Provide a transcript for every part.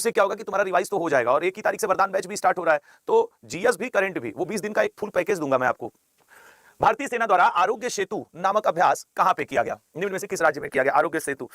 उससे क्या होगा कि तुम्हारा रिवाइज तो हो जाएगा और 1 ही तारीख से वरदान बैच भी स्टार्ट हो रहा है, तो जीएस भी करंट भी, वो 20 दिन का एक फुल पैकेज दूंगा मैं आपको। भारतीय सेना द्वारा आरोग्य सेतु नामक अभ्यास कहां पे किया गया, निम्न में से किस राज्य में किया गया आरोग्य सेतु?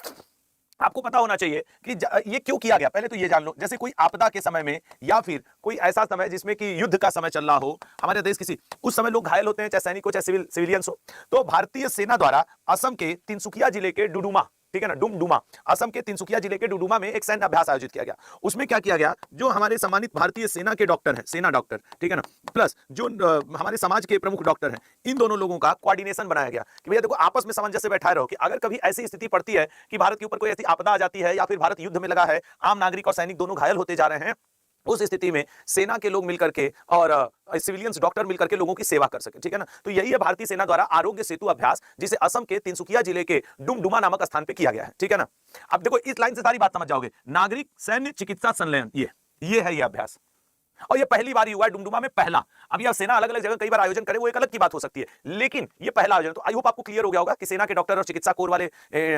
आपको पता होना चाहिए कि ये क्यों किया गया, पहले तो ये जान लो। जैसे कोई आपदा के समय में या फिर कोई ऐसा समय जिसमें कि युद्ध का समय चल रहा हो हमारे देश किसी, उस समय लोग घायल होते हैं, चाहे सैनिक हो चाहे सिविलियंस हो, तो भारतीय सेना द्वारा असम के तिनसुकिया जिले के डुडुमा, ठीक है ना, डुमडुमा, असम के तिनसुकिया जिले के डुडुमा में एक सैन्य अभ्यास आयोजित किया गया। उसमें क्या किया गया, जो हमारे सम्मानित भारतीय सेना के डॉक्टर हैं, सेना डॉक्टर, ठीक है ना, प्लस जो हमारे समाज के प्रमुख डॉक्टर हैं, इन दोनों लोगों का कोऑर्डिनेशन बनाया गया कि भैया देखो आपस में सामंजस्य बैठाए रहो कि अगर कभी ऐसी स्थिति पड़ती है कि भारत के ऊपर कोई ऐसी आपदा आ जाती है या फिर भारत युद्ध में लगा है, आम नागरिक और सैनिक दोनों घायल होते जा रहे हैं, उस स्थिति में सेना के लोग मिलकर के और सिविलियंस डॉक्टर मिलकर के लोगों की सेवा कर सके, ठीक है ना। तो यही है भारतीय सेना द्वारा आरोग्य सेतु अभ्यास, जिसे असम के तिनसुकिया जिले के डुमडुमा नामक स्थान पे किया गया है, ठीक है ना। अब देखो इस लाइन से सारी बात समझ जाओगे, नागरिक सैन्य चिकित्सा संलयन, ये है ये अभ्यास, और ये पहली बार ही हुआ है डुमडुमा में, पहला। अब यह सेना अलग अलग जगह कई बार आयोजन करे, वो एक अलग की बात हो सकती है, लेकिन ये पहला आयोजन। तो आई होप आपको क्लियर हो गया होगा कि सेना के डॉक्टर और चिकित्सा कोर वाले,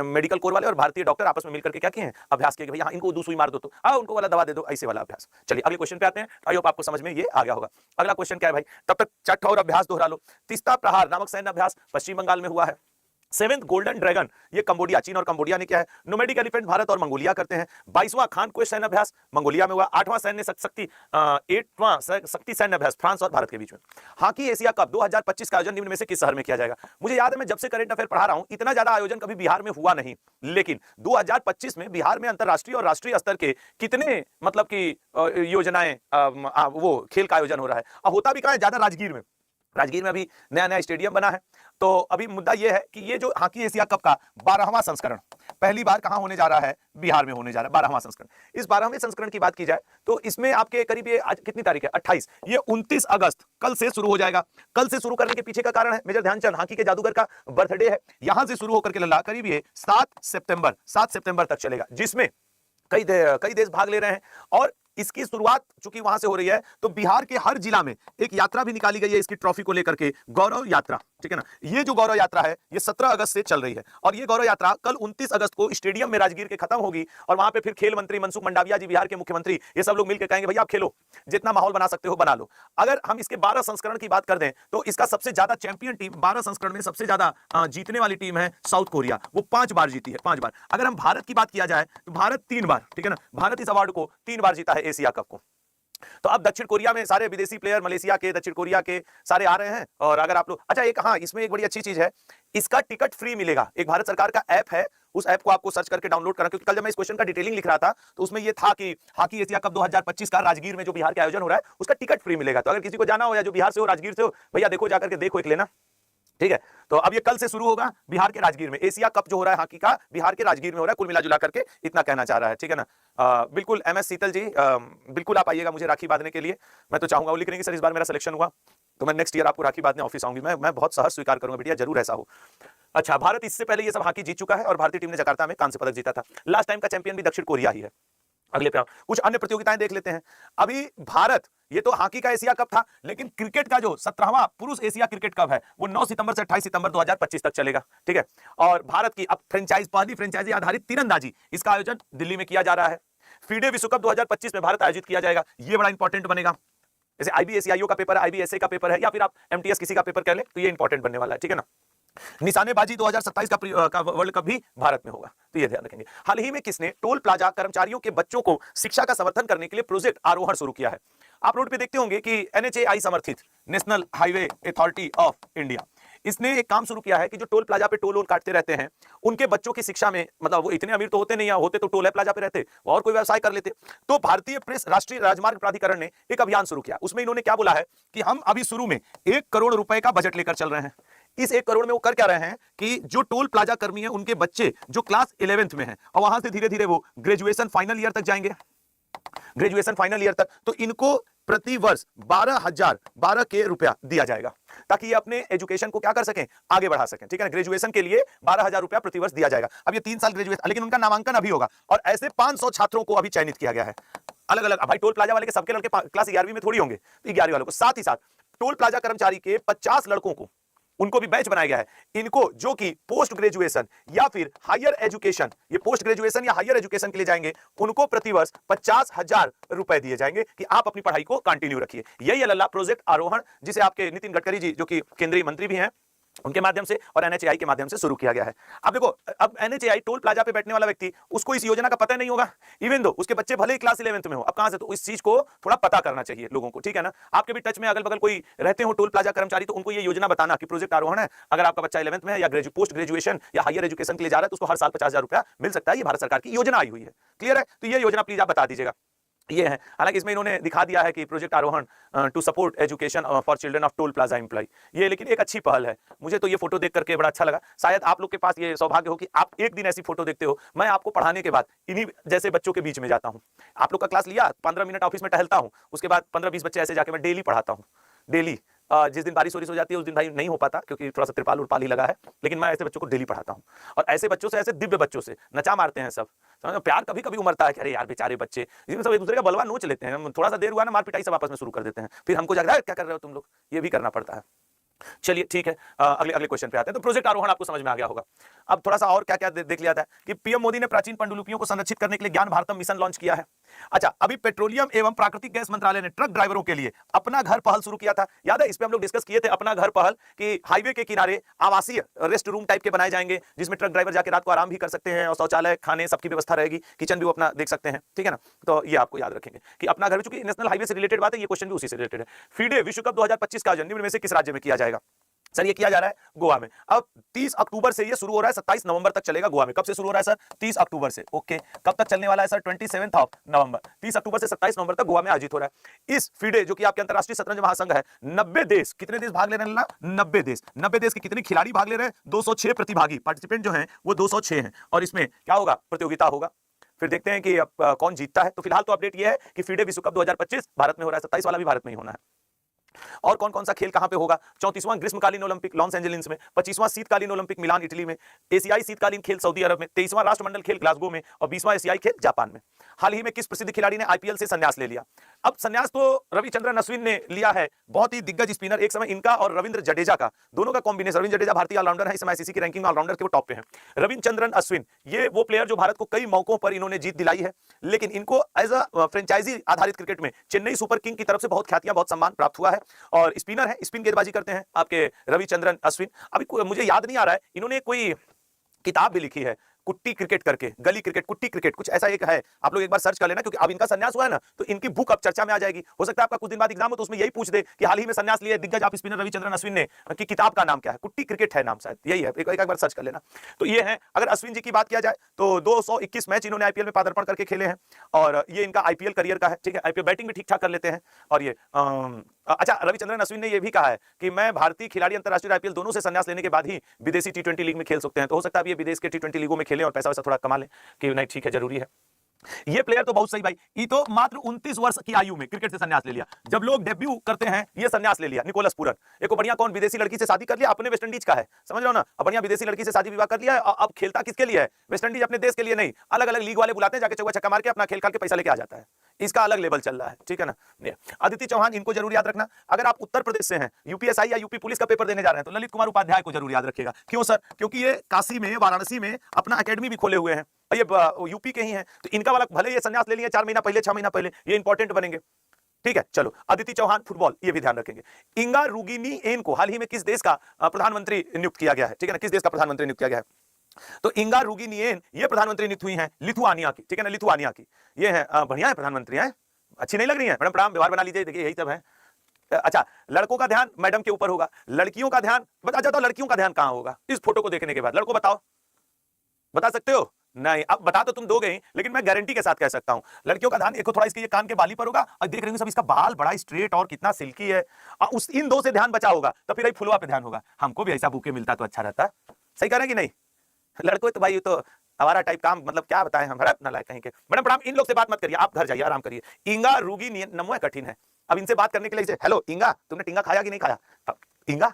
मेडिकल कोर वाले और भारतीय डॉक्टर आपस में मिलकर के क्या किए हैं, अभ्यास किए, भैया इनको दूसरी मार दो तो उनको वाला दवा दे दो, ऐसे वाला अभ्यास। चलिए अगले क्वेश्चन पे आते हैं, आई होप आपको समझ में ये आ गया होगा। अगला क्वेश्चन क्या है भाई, तब तक छठ और अभ्यास दोहरा लो। तीस्ता प्रहार नामक सैन्य अभ्यास पश्चिम बंगाल में हुआ है। 7th गोल्डन ड्रैगन, ये कंबोडिया, चीन और कंबोडिया ने किया है। नोमैडिक एलिफेंट भारत और मंगोलिया करते हैं। 22वां खान क्वेस्ट सैन्य अभ्यास मंगोलिया में हुआ। 8वां शक्ति सैन्य अभ्यास फ्रांस और भारत के बीच में। हॉकी एशिया कप 2025 का आयोजन निम्न में से किस शहर में किया जाएगा? मुझे याद है मैं जब से करंट अफेयर पढ़ा रहा हूं, इतना ज्यादा आयोजन कभी बिहार में हुआ नहीं, लेकिन 2025 में बिहार में अंतरराष्ट्रीय और राष्ट्रीय स्तर के कितने मतलब की योजनाएं, वो खेल का आयोजन हो रहा है। अब होता भी कहां है, ज्यादा राजगीर में। राजगीर में अभी नया नया स्टेडियम बना है। तो अभी मुद्दा यह है कि ये जो हॉकी एशिया कप का 12वां संस्करण पहली बार कहां होने जा रहा है, बिहार में होने जा रहा है 12वां संस्करण। इस 12वें संस्करण की बात की जाए तो इसमें आपके करीब ये आज कितनी तारीख है, 28, ये 29 अगस्त कल से शुरू हो जाएगा। कल से शुरू करने के पीछे का कारण है मेजर ध्यानचंद हॉकी के जादूगर का बर्थडे है। यहां से शुरू होकर के लल्ला करीब ये 7 सितंबर तक चलेगा, जिसमें कई देश भाग ले रहे हैं। और इसकी शुरुआत चूंकि वहां से हो रही है, तो बिहार के हर जिला में एक यात्रा भी निकाली गई है इसकी ट्रॉफी को लेकर के, गौरव यात्रा, ठीक है ना। ये जो गौरव यात्रा है ये 17 अगस्त से चल रही है, और ये गौरव यात्रा कल 29 अगस्त को स्टेडियम में राजगीर के खत्म होगी। और वहां पे फिर खेल मंत्री मनसुख मंडाविया जी, बिहार के मुख्यमंत्री, ये सब लोग मिलकर कहेंगे भैया आप खेलो, जितना माहौल बना सकते हो बना लो। अगर हम इसके 12 संस्करण की बात कर दें तो इसका सबसे ज्यादा चैंपियन टीम 12 संस्करण में सबसे ज्यादा जीतने वाली टीम है साउथ कोरिया, वो 5 बार जीती है, 5 बार। अगर हम भारत की बात किया जाए तो भारत 3 बार, ठीक है ना, भारत इस अवार्ड को 3 बार जीता है एशिया कप को। तो अब दक्षिण कोरिया में सारे विदेशी प्लेयर, मलेशिया के, दक्षिण कोरिया के सारे आ रहे हैं। और अगर आप लोग, अच्छा एक हाँ इसमें एक बड़ी अच्छी चीज है, इसका टिकट फ्री मिलेगा। एक भारत सरकार का ऐप है, उस ऐप को आपको सर्च करके डाउनलोड करना, क्योंकि कल जब मैं इस क्वेश्चन का डिटेलिंग लिख रहा था तो उसमें ये था कि हॉकी एशिया कप 2025 का राजगीर में जो बिहार के आयोजन हो रहा है उसका टिकट फ्री मिलेगा। तो अगर किसी को जाना हो या जो बिहार से हो, राजगीर से हो, भैया देखो जाकर के देखो एक लेना, ठीक है। तो अब ये कल से शुरू होगा बिहार के राजगीर में, एशिया कप जो हो रहा है हॉकी का बिहार के राजगीर में हो रहा है। कुल मिला जुला करके इतना कहना चाह रहा है, ठीक है ना। बिल्कुल MS शीतल जी, बिल्कुल आप आइएगा मुझे राखी बांधने के लिए। मैं तो चाहूंगा, वो लिख रही कि सर इस बार मेरा सिलेक्शन हुआ तो मैं नेक्स्ट ईयर आपको राखी बांधने ऑफिस आऊंगी। मैं बहुत सहर्ष स्वीकार करूंगा बेटिया, जरूर ऐसा हो। अच्छा, भारत इससे पहले ये सब हॉकी जीत चुका है और भारतीय टीम ने जकार्ता में कांस्य पदक जीता था। लास्ट टाइम का चैंपियन भी दक्षिण कोरिया ही है। अगले पे कुछ अन्य प्रतियोगिताएं देख लेते हैं। अभी भारत, ये तो हॉकी का एशिया कप था, लेकिन क्रिकेट का जो 17वां पुरुष एशिया क्रिकेट कप है वो 9 सितंबर से 28 सितंबर 2025 तक चलेगा, ठीक है। और भारत की अब पहली फ्रेंचाइजी आधारित तीरंदाजी, इसका आयोजन दिल्ली में किया जा रहा है। फीडे विश्व कप 2025 में भारत आयोजित किया जाएगा, ये बड़ा इंपॉर्टेंट बनेगा। जैसे IBSCIO का पेपर है, IBSA का पेपर है, या फिर आप MTS किसी का पेपर कह ले, तो ये इंपॉर्टेंट बनने वाला है, ठीक है ना। निशानेबाजी 2027 का वर्ल्ड कप भी भारत में होगा, तो ये ध्यान रखेंगे। हाल ही में किसने टोल प्लाजा कर्मचारियों के बच्चों को शिक्षा का समर्थन करने के लिए प्रोजेक्ट आरोहण शुरू किया है? आप रोड पे देखते होंगे कि NHAI समर्थित national highway authority of India, इसने एक काम शुरू किया है कि जो टोल प्लाजा पे टोल वोल काटते रहते हैं उनके बच्चों की शिक्षा में, मतलब वो इतने अमीर तो होते नहीं, होते तो टोल प्लाजा पे रहते और कोई व्यवसाय कर लेते। तो भारतीय प्रेस राष्ट्रीय राजमार्ग प्राधिकरण ने एक अभियान शुरू किया। उसमें इन्होंने क्या बोला है कि हम अभी शुरू में 1 करोड़ रुपए का बजट लेकर चल रहे हैं। इस 1 करोड़ में वो कर क्या रहे हैं कि जो टोल प्लाजा कर्मी है उनके बच्चे जो क्लास 11th में हैं और वहां से धीरे धीरे वो ग्रेजुएशन फाइनल ईयर तक जाएंगे, ग्रेजुएशन फाइनल ईयर तक, तो इनको प्रति वर्ष 12 के रुपया दिया जाएगा ताकि ये अपने एजुकेशन को क्या कर सकें, आगे बढ़ा सकें, ठीक है ना। ग्रेजुएशन के लिए 12,000 रुपया प्रति वर्ष दिया जाएगा। अब ये 3 साल ग्रेजुएशन, लेकिन उनका नामांकन अभी होगा और ऐसे 500 छात्रों को अभी चयनित किया गया है अलग अलग। भाई टोल प्लाजा वाले के सबके लड़के क्लास 11वीं में थोड़ी होंगे, तो 11वीं वालों को, साथ ही साथ टोल प्लाजा कर्मचारी के 50 लड़कों को उनको भी बैच बनाया गया है। इनको जो कि पोस्ट ग्रेजुएशन या फिर हायर एजुकेशन, ये पोस्ट ग्रेजुएशन या हायर एजुकेशन के लिए जाएंगे, उनको प्रतिवर्ष 50,000 रुपए दिए जाएंगे कि आप अपनी पढ़ाई को कंटिन्यू रखिए। यही लल्ला प्रोजेक्ट आरोहण, जिसे आपके नितिन गडकरी जी जो कि केंद्रीय मंत्री भी हैं, उनके माध्यम से और एनएचएआई के माध्यम से शुरू किया गया है। अब देखो, अब एनएचएआई टोल प्लाजा पे बैठने वाला व्यक्ति, उसको इस योजना का पता नहीं होगा, इवन दो उसके बच्चे भले ही क्लास 11th में हो। अब कहां से, तो इस चीज को थोड़ा पता करना चाहिए लोगों को, ठीक है ना। आपके भी टच में अगल बगल कोई रहते हो टोल प्लाजा कर्मचारी, तो उनको ये योजना बताना कि प्रोजेक्ट आरोहण है, अगर आपका बच्चा 11th में है या पोस्ट ग्रेजुएशन या हायर एजुकेशन के लिए जा रहा है तो उसको हर साल 50,000 रुपया मिल सकता है। ये भारत सरकार की योजना आई हुई है, क्लियर है। तो ये योजना प्लीज आप बता दीजिएगा। ये है, हालांकि इसमें इन्होंने दिखा दिया है कि project Aarohan to support education for children of toll plaza employ, ये लेकिन एक अच्छी पहल है। मुझे तो ये फोटो देख करके बड़ा अच्छा लगा। शायद आप लोग के पास ये सौभाग्य हो कि आप एक दिन ऐसी फोटो देखते हो, मैं आपको पढ़ाने के बाद इन्हीं जैसे बच्चों के बीच में जाता हूं। आप लोग का क्लास लिया, 15 मिनट ऑफिस में टहलता हूं, उसके बाद 15-20 बच्चे ऐसे जाके मैं डेली पढ़ाता हूं, डेली। जिस दिन बारिश हो जाती है उस दिन भाई नहीं हो पाता, क्योंकि थोड़ा सा त्रिपाल उर्पाल ही लगा है, लेकिन मैं ऐसे बच्चों को डेली पढ़ाता हूं। और ऐसे बच्चों से, ऐसे दिव्य बच्चों से नचा मारते हैं सब। प्यार कभी कभी उमड़ता है कि अरे यार बेचारे बच्चे, इसमें सब एक दूसरे का बलवा नोच लेते हैं, थोड़ा सा देर हुआ ना मार पिटाई सब आपस में शुरू कर देते हैं, फिर हमको जाकर क्या कर रहे हो तुम लोग, ये भी करना पड़ता है। चलिए ठीक है, अगले क्वेश्चन पे आते हैं। तो प्रोजेक्ट आरोहण आपको समझ में आ गया होगा। अब थोड़ा सा और क्या क्या देख लिया था कि पीएम मोदी ने प्राचीन पांडुलिपियों को संरक्षित करने के लिए ज्ञान भारतम मिशन लॉन्च किया है। अच्छा, अभी पेट्रोलियम एवं प्राकृतिक गैस मंत्रालय ने ट्रक ड्राइवरों के लिए अपना घर पहल शुरू किया था। याद है, इस पे हम लोग डिस्कस किए थे अपना घर पहल कि हाईवे के किनारे आवासीय रेस्ट रूम टाइप के बनाए जाएंगे, जिसमें ट्रक ड्राइवर जाके रात को आराम भी कर सकते हैं और शौचालय, खाने, सबकी व्यवस्था रहेगी, किचन भी वो अपना देख सकते हैं, ठीक है ना। तो ये आपको याद रखेंगे कि अपना घर, चूंकि नेशनल हाईवे से रिलेटेड बात है, ये क्वेश्चन भी उसी से रिलेटेड है। फीडे विश्व कप 2025 का आयोजन निम्न में से किस राज्य में किया जाएगा? सर ये किया जा रहा है गोवा में। अब 30 अक्टूबर से ये शुरू हो रहा है, 27 नवंबर तक चलेगा गोवा में। कब से शुरू हो रहा है सर? 30 अक्टूबर से। ओके, कब तक चलने वाला है सर? 27 नवंबर। 30 अक्टूबर से 27 नवंबर तक गोवा में आयोजित हो रहा है। इस फीडे जो कि आपके अंतरराष्ट्रीय शतरंज महासंघ है, 90 देश, कितने देश भाग ले रहे हैं? 90 देश। 90 देश के कितने खिलाड़ी भाग ले रहे हैं? 206 प्रतिभागी, पार्टिसिपेंट जो हैं वो 206 हैं। और इसमें क्या होगा? प्रतियोगिता होगा। फिर देखते हैं कि कौन जीतता है। तो फिलहाल तो अपडेट ये है कि फीडे विश्व कप 2025 भारत में हो रहा है, 27 वाला भी भारत में ही होना है। और कौन कौन सा खेल कहां पे होगा? 34वां ग्रीष्मकालीन ओलंपिक लॉस एंजलिस में, 25वां शीतकालीन ओलंपिक मिलान इटली में, एशियाई शीतकालीन खेल सऊदी अरब में, 23वां राष्ट्रमंडल खेल ग्लासगो में और 20वां एशियाई खेल जापान में। हाल ही में किस प्रसिद्ध खिलाड़ी ने आईपीएल से संन्यास ले लिया? अब संन्यास तो रविचंद्रन अश्विन ने लिया है, बहुत ही दिग्गज स्पिनर। एक समय इनका और रविंद्र जडेजा का, दोनों का कॉम्बिनेशन। रविंद्र जडेजा भारतीय ऑलराउंडर है, इस समय आईसीसी की रैंकिंग में ऑलराउंडर के वो टॉप पे है। रविचंद्रन अश्विन ये वो प्लेयर जो भारत को कई मौकों पर इन्होंने जीत दिलाई है, लेकिन इनको एज अ फ्रेंचाइजी आधारित क्रिकेट में चेन्नई सुपर किंग की तरफ से बहुत ख्यातियां, बहुत सम्मान प्राप्त हुआ है। और स्पिनर है, स्पिन गेंदबाजी करते हैं आपके रविचंद्रन अश्विन। अभी मुझे याद नहीं आ रहा है, इन्होंने कोई किताब भी लिखी है, कुट्टी क्रिकेट करके, गली क्रिकेट, कुट्टी क्रिकेट, कुछ ऐसा एक है। आप लोग एक बार सर्च कर लेना, क्योंकि अब इनका संन्यास हुआ है ना, तो इनकी बुक अब चर्चा में आ जाएगी। हो सकता है आपका कुछ दिन बाद एग्जाम हो तो उसमें यही पूछ दे कि हाल ही में संन्यास लिया दिग्गज आप स्पिनर रविचंद्रन अश्विन ने, कि किताब का नाम क्या है? कुट्टी क्रिकेट है नाम, शायद यही है। एक बार सर्च कर लेना। तो ये है। अगर अश्विन जी की बात किया जाए तो 221 मैच इन्होंने आईपीएल में पदार्पण करके खेले हैं, और ये इनका आईपीएल करियर का है, ठीक है। आईपीएल बैटिंग भी ठीक ठाक कर लेते हैं। और ये अच्छा, रविचंद्रन अश्विन ने यह भी कहा है कि मैं भारतीय खिलाड़ी अंतरराष्ट्रीय आईपीएल दोनों से संन्यास लेने के बाद ही विदेशी टी20 लीग में खेल सकते हैं। तो हो सकता है ये विदेश के टी20 लीगों में खेलें और पैसा वैसा थोड़ा कमा लें, कि नहीं ठीक है, जरूरी है। ये प्लेयर तो बहुत सही भाई, ये तो मात्र 29 वर्ष की आयु में क्रिकेट से संन्यास ले लिया। जब लोग डेब्यू करते हैं ये संन्यास ले लिया। निकोलस पूरन, एक बढ़िया कौन विदेशी लड़की से शादी कर लिया, अपने वेस्ट इंडीज का है, समझ रहे हो ना। अब बढ़िया विदेशी लड़की से शादी विवाह कर लिया है, अब खेलता किसके लिए है? वेस्ट इंडीज, अपने देश के लिए नहीं। अलग अलग लीग वाले बुलाते हैं, जाके चौका छक्का मार के अपना खेल खेल के पैसा लेके आ जाता है। इसका अलग लेवल चल रहा है, ठीक है ना। अदिति चौहान, इनको जरूर याद रखना। अगर आप उत्तर प्रदेश से हैं, यूपीएसआई या यूपी पुलिस का पेपर देने जा रहे हैं, तो ललित कुमार उपाध्याय को जरूर याद रखिएगा। क्यों सर? क्योंकि ये काशी में, वाराणसी में अपना एकेडमी भी खोले हुए हैं, ये यूपी के ही हैं। तो इनका वाला भले ये संन्यास ले लिए 4 महीना पहले, 6 महीना पहले, ये इंपॉर्टेंट बनेंगे, ठीक है। चलो, अदिति चौहान फुटबॉल, ये भी ध्यान रखेंगे। इंगा रुगिनिएन को हाल ही में किस देश का प्रधानमंत्री नियुक्त किया गया है? ठीक है ना, किस देश का प्रधानमंत्री नियुक्त किया गया है? तो इंगा रुगिनिएन ये प्रधानमंत्री नियुक्त हुई हैं लिथुआनिया की, ठीक है ना, लिथुआनिया की। ये है, बढ़िया है प्रधानमंत्री है, अच्छी नहीं लग रही है मैडम? प्रणाम, व्यवहार बना लीजिए, देखिए यही सब है। अच्छा, लड़कों का ध्यान मैडम के ऊपर होगा, लड़कियों का ध्यान बता जाता हूं। लड़कियों का ध्यान कहां होगा इस फोटो को देखने के बाद? लड़कों बताओ, बता सकते हो? नहीं, अब बता तो तुम दोगे ही, लेकिन मैं गारंटी के साथ कह सकता हूं लड़कियों का ध्यान एक थोड़ा इसके ये कान के बाली पर होगा, और देख रहे हो सब इसका बाल बड़ा स्ट्रेट और कितना सिल्की है। उस इन दो से ध्यान बचा होगा, तो फिर फुलवा पे ध्यान होगा। हमको भी ऐसा बुके मिलता तो अच्छा रहता। सही कह रहे हैं कि नहीं? लड़कों तो भाई तो हमारा टाइप काम, मतलब क्या बताएं हम, अपना लायक कहीं के। मैडम प्रणाम, इन लोग से बात मत करिए, आप घर जाइए, आराम करिए। इंगा रुगिनिएन, नमो कठिन है, अब इनसे बात करने के लिए हेलो इंगा, तुमने टिंगा खाया कि नहीं खाया? इंगा,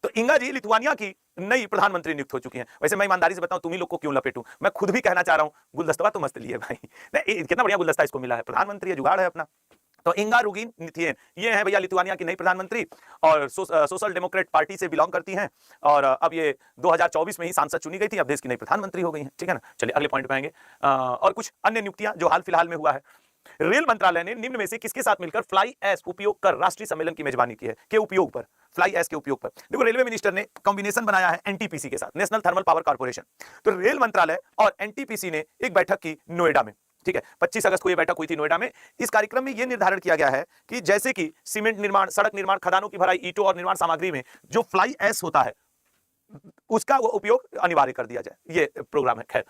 तो इंगा जी लिथुआनिया की नई प्रधानमंत्री नियुक्त हो चुकी हैं। वैसे मैं ईमानदारी से बताऊं, तुम ही लोग को क्यों लपेटूं, मैं खुद भी कहना चाह रहा हूं, गुलदस्ता तो मस्त लिए भाई, कितना बढ़िया गुलदस्ता इसको मिला है, प्रधानमंत्री है, जुगाड़ है अपना। तो इंगा रुगिन निथियेन ये है भैया लिथुआनिया की नई प्रधानमंत्री और सोशल डेमोक्रेट पार्टी से बिलोंग करती हैं और अब ये 2024 में ही सांसद चुनी गई थी, अब देश की नई प्रधानमंत्री हो गई हैं। ठीक है ना, चलिए अगले पॉइंट पे आएंगे। और कुछ अन्य नियुक्तियां जो हाल फिलहाल में हुआ है। रेल मंत्रालय ने निम्न में से किसके साथ मिलकर फ्लाई ऐश उपयोग कर राष्ट्रीय सम्मेलन की मेजबानी की है? के उपयोग पर, फ्लाई ऐश के उपयोग पर। देखो रेलवे मिनिस्टर ने कॉम्बिनेशन बनाया है एनटीपीसी के साथ, नेशनल थर्मल पावर कॉर्पोरेशन। तो रेल मंत्रालय और एनटीपीसी ने एक बैठक की नोएडा में। ठीक है, 25 अगस्त को यह बैठक हुई थी नोएडा में। इस कार्यक्रम में यह निर्धारण किया गया है कि जैसे कि सीमेंट निर्माण, सड़क निर्माण, खदानों की भराई, ईंटों और निर्माण सामग्री में जो फ्लाई ऐश होता है उसका वो उपयोग अनिवार्य कर दिया जाए। ये प्रोग्राम है। खैर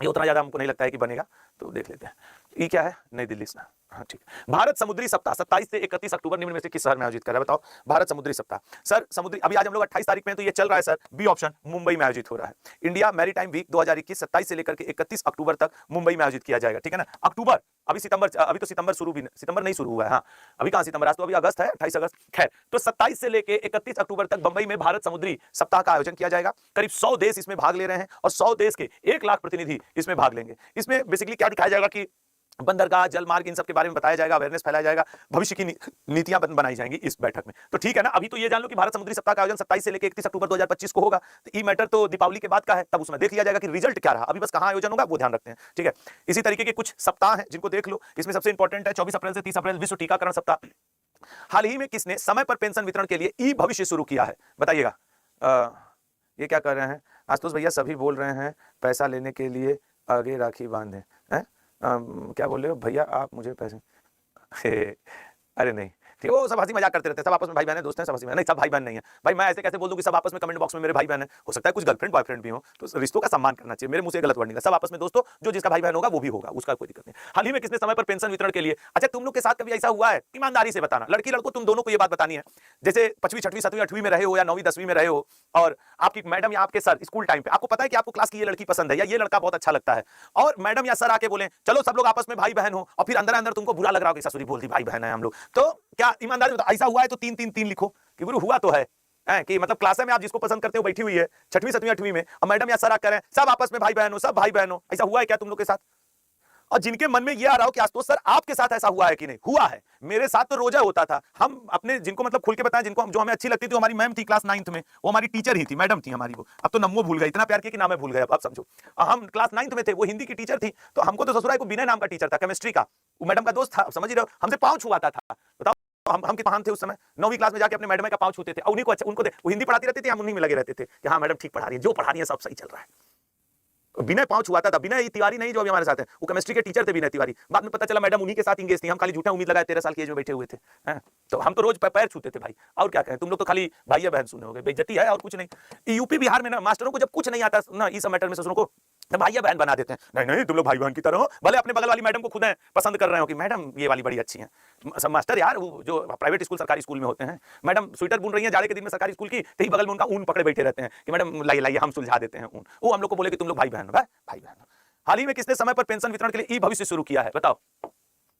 ये उतना ज्यादा हमको नहीं लगता है कि बनेगा, तो देख लेते हैं। ये क्या है? नई दिल्ली से। हाँ ठीक। भारत समुद्री सप्ताह 27 से 31 अक्टूबर निम्न में से किस शहर में आयोजित कर रहा है? बताओ। भारत समुद्री सप्ताह सर, समुद्री अभी आज हम लोग 28 तारीख में, तो ये चल रहा है सर, बी ऑप्शन, मुंबई में आयोजित हो रहा है। इंडिया मैरीटाइम वीक 2021 27 से लेकर के 31 अक्टूबर तक मुंबई में आयोजित किया जाएगा। ठीक है ना, अक्टूबर, अभी सितंबर, अभी तो सितंबर शुरू भी, सितंबर नहीं शुरू हुआ है। हाँ अभी कहां सितंबर, आज तो अभी अगस्त है, 28 अगस्त। खैर तो 27 से लेकर 31 अक्टूबर तक मुंबई में भारत समुद्री सप्ताह का आयोजन किया जाएगा। करीब 100 देश इसमें भाग ले रहे हैं और 100 देश के 1 लाख प्रतिनिधि इसमें भाग लेंगे। इसमें बेसिकली क्या दिखाया जाएगा कि बंदरगाह, जलमार्ग, इन सब के बारे में बताया जाएगा, अवेयरनेस फैलाया जाएगा, भविष्य की नीतियां बनाई जाएंगी इस बैठक में। तो ठीक है ना, अभी तो ये जान लो कि भारत समुद्री सप्ताह का आयोजन 27 से लेकर 31 अक्टूबर 2025 को होगा। तो ई मैटर तो दीपावली के बाद का है, तब उसमें देख लिया जाएगा कि रिजल्ट क्या रहा। अभी बस कहां आयोजन होगा वो ध्यान रखते हैं। ठीक है, इसी तरीके के कुछ सप्ताह हैं जिनको देख लो। इसमें सबसे इंपॉर्टेंट है 24 अप्रैल से 30 अप्रैल विश्व टीकाकरण सप्ताह। हाल ही में किसने समय पर पेंशन वितरण के लिए ई भविष्य शुरू किया है? बताइएगा। ये क्या कर रहे हैं आशुतोष भैया? सभी बोल रहे हैं पैसा लेने के लिए आगे राखी बांधे हैं। क्या बोल रहे हो भैया आप मुझे पैसे अरे नहीं ठीक, वो सब हंसी मजाक करते रहते हैं, सब आपस में भाई बहन है, दोस्त हैं, सब हंसी मजाक। नहीं, सब भाई बहन नहीं है भाई। मैं ऐसे कैसे बोल दूं कि सब आपस में कमेंट बॉक्स में मेरे भाई बहन है? हो सकता है कुछ गर्लफ्रेंड बॉयफ्रेंड भी हो, तो रिश्तों का सम्मान करना चाहिए। मेरे मुंह से गलत वर्ड निकला। सब आपस में दोस्तों, जो जिसका भाई बहन होगा वो भी होगा, उसका कोई दिक्कत नहीं। हाल ही में किसने समय पर पेंशन वितरण के लिए, अच्छा तुम लोग के साथ कभी ऐसा हुआ है? ईमानदारी से बताना, लड़की लड़को तुम दोनों को ये बात बतानी है। जैसे 5वीं 6वीं 7वीं 8वीं में रहे हो या 9वीं 10वीं में रहे हो और आपकी मैडम या आपके सर स्कूल टाइम पे आपको पता है कि आपको क्लास की ये लड़की पसंद है या ये लड़का बहुत अच्छा लगता है, और मैडम या सर आके बोले चलो सब लोग आपस में भाई बहन हो, और फिर अंदर अंदर तुमको बुरा लग रहा हो कि ससुरी बोल दी भाई बहन है हम लोग, तो क्या ईमानदारी में ऐसा हुआ है? तो 3-3-3 लिखो कि गुरु हुआ तो है कि मतलब क्लास में आप जिसको पसंद करते हो बैठी हुई है 6वीं 7वीं 8वीं में, और मैडम या सर आकर हैं सब आपस में भाई बहन हो, सब भाई बहन हो। ऐसा हुआ है क्या तुम लोग के साथ? और जिनके मन में ये आ रहा हो कि आशुतोष सर आपके साथ ऐसा हुआ है कि नहीं, हुआ है। मेरे साथ तो रोजा होता था। हम अपने जिनको मतलब खुल के बताएं, जिनको जो हमें अच्छी लगती थी, हमारी मैम थी क्लास 9th में, वो हमारी टीचर ही थी, मैडम थी हमारी वो। अब तो नमो भूल गए, इतना प्यार किया कि नाम है भूल गए। अब समझो, हम क्लास 9th में थे, वो हिंदी की टीचर थी, तो हमको तो ससुराल को बिना नाम का टीचर था, केमिस्ट्री का, वो मैडम का दोस्त था, समझ रहे हो, हमसे पांव छुआता था। बताओ हम कितना महान थे उस समय। 9वीं क्लास में जाके अपने मैडम का पांव छूते थे, और उन्हीं को अच्छा, उनको वो हिंदी पढ़ाती रहती थी, हम उन्हीं में लगे रहते थे कि हाँ मैडम ठीक पढ़ा रही है, जो पढ़ा रही है सब सही चल रहा है। बिना पांव छुआता था। बिना तिवारी नहीं जो अभी हमारे साथ है, वो केमिस्ट्री के टीचर थे बिना तिवारी। बाद में पता चला मैडम उन्हीं के साथ इंगेज थी, हम खाली झूठा उम्मीद लगाए 13 साल की एज में बैठे हुए थे। तो हम तो रोज पैर छूते थे भाई, और क्या कहें। तुम लोग तो खाली भाई या बहन सुने होगे, बेइज्जती है और कुछ नहीं। यूपी बिहार में ना मास्टरों को जब कुछ नहीं आता ना इस मैटर में, ससुरों को भाई या बहन बना देते हैं। नहीं नहीं तुम लोग भाई बहन की तरह हो, भले अपने बगल वाली मैडम को खुद है पसंद कर रहे हो कि मैडम ये वाली बड़ी अच्छी है। सब मास्टर यार वो जो प्राइवेट स्कूल सरकारी स्कूल में होते हैं, मैडम स्वेटर बुन रही है जाड़े के दिन में सरकारी स्कूल की, तो ही बगल में उनका ऊन पकड़े बैठे रहते हैं कि मैडम लाइए लाइए हम सुलझा देते हैं ऊन। वो हम लोग को बोले कि तुम लोग भाई बहन हो, भाई बहन। हाल ही में किसने समय पर पेंशन वितरण के लिए ई भविष्य शुरू किया है? बताओ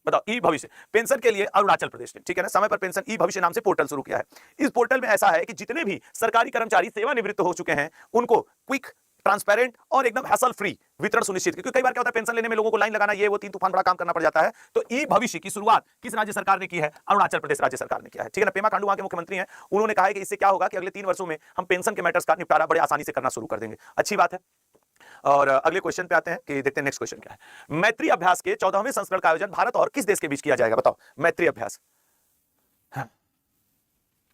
बताओ। ई भविष्य पेंशन के लिए अरुणाचल प्रदेश ने, ठीक है ना, समय पर पेंशन ई भविष्य नाम से पोर्टल शुरू किया है। इस पोर्टल में ऐसा है कि जितने भी सरकारी कर्मचारी सेवानिवृत्त हो चुके हैं उनको क्विक, ट्रांसपेरेंट और एकदम हैसल फ्री वितरण सुनिश्चित, क्योंकि कई बार क्या होता है पेंशन लेने में लोगों को लाइन लगाना, ये वो 3 तूफान बड़ा काम करना पड़ जाता है। तो ई भविष्य की शुरुआत किस राज्य सरकार ने की है? अरुणाचल प्रदेश राज्य सरकार ने किया है। ठीक है ना, पेमा खांडू वहां के मुख्यमंत्री हैं, उन्होंने कहा है कि इससे क्या होगा कि अगले 3 वर्षों में हम पेंशन के मैटर्स का निपटारा बड़े आसानी से करना शुरू कर देंगे। अच्छी बात है। और अगले क्वेश्चन पे आते हैं कि देखते हैं नेक्स्ट क्वेश्चन क्या है। मैत्री अभ्यास के 14वें संस्करण का आयोजन भारत और किस देश के बीच किया जाएगा? बताओ। मैत्री अभ्यास,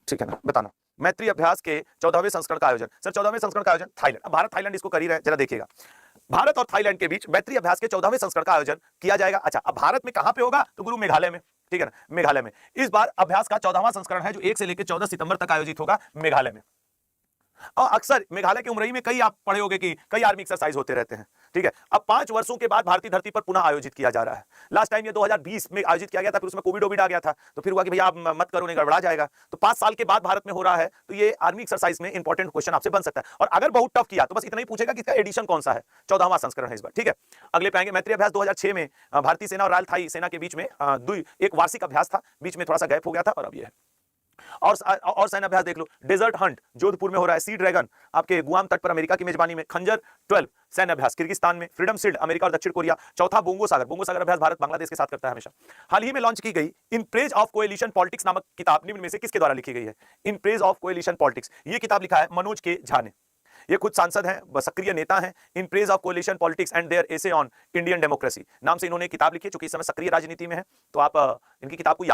ठीक है ना, बताना। मैत्री अभ्यास के 14वें संस्करण का आयोजन, सर 14वें संस्करण का आयोजन थाईलैंड, अब भारत थाईलैंड इसको कर ही रहे हैं, जरा देखिएगा। भारत और थाईलैंड के बीच मैत्री अभ्यास के 14वें संस्करण का आयोजन किया जाएगा। अच्छा, अब भारत में कहां पे होगा? तो गुरु मेघालय में, ठीक है ना, मेघालय में। इस बार अभ्यास का 14वां संस्करण है जो 1 से लेकर 14 सितंबर तक आयोजित होगा मेघालय में। और अक्सर मेघालय के उमरई में कई आप पढ़े होंगे कि कई आर्मी एक्सरसाइज होते रहते हैं। ठीक है, अब 5 वर्षों के बाद भारतीय धरती पर पुनः आयोजित किया जा रहा है। लास्ट टाइम ये 2020 में आयोजित किया गया था, फिर उसमें कोविड आ गया था, तो फिर हुआ कि भैया आप मत करो नहीं गड़बड़ा जाएगा। तो 5 साल के बाद भारत में हो रहा है, तो ये आर्मी एक्सरसाइज में इंपॉर्टेंट क्वेश्चन आपसे बन सकता है। और अगर बहुत टफ किया तो बस इतना ही पूछेगा कि इसका एडिशन कौन सा है। 14वां संस्करण है इस बार। ठीक है, अगले पे आएंगे। मैत्री अभ्यास 2006 में भारतीय सेना और रॉयल थाई सेना के बीच में एक वार्षिक अभ्यास था, बीच में थोड़ा सा गैप हो गया था, और अब ये है। और सैन्य अभ्यास देख लो, डेजर्ट हंट जोधपुर में हो रहा है, सी ड्रैगन आपके गुआम तट पर अमेरिका की मेजबानी में, खंजर 12 सैन्य अभ्यास किर्गिस्तान में, फ्रीडम शील्ड अमेरिका और दक्षिण कोरिया, चौथा बोंगो सागर अभ्यास भारत बांग्लादेश के साथ करता है हमेशा। हाल ही में लॉन्च की गई इन प्रेज ऑफ कोएलिशन पॉलिटिक्स नामक किताब निम्न में से किसके द्वारा लिखी गई है? इन प्रेज ऑफ कोएलिशन पॉलिटिक्स, ये किताब लिखा है मनोज के झा ने। ये खुद सांसद हैं, सक्रिय नेता हैं। In praise of coalition politics and their essay on Indian democracy नाम से इन्होंने किताब लिखी है, चूंकि इस समय सक्रिय राजनीति में है। तो आप इनकी किताब को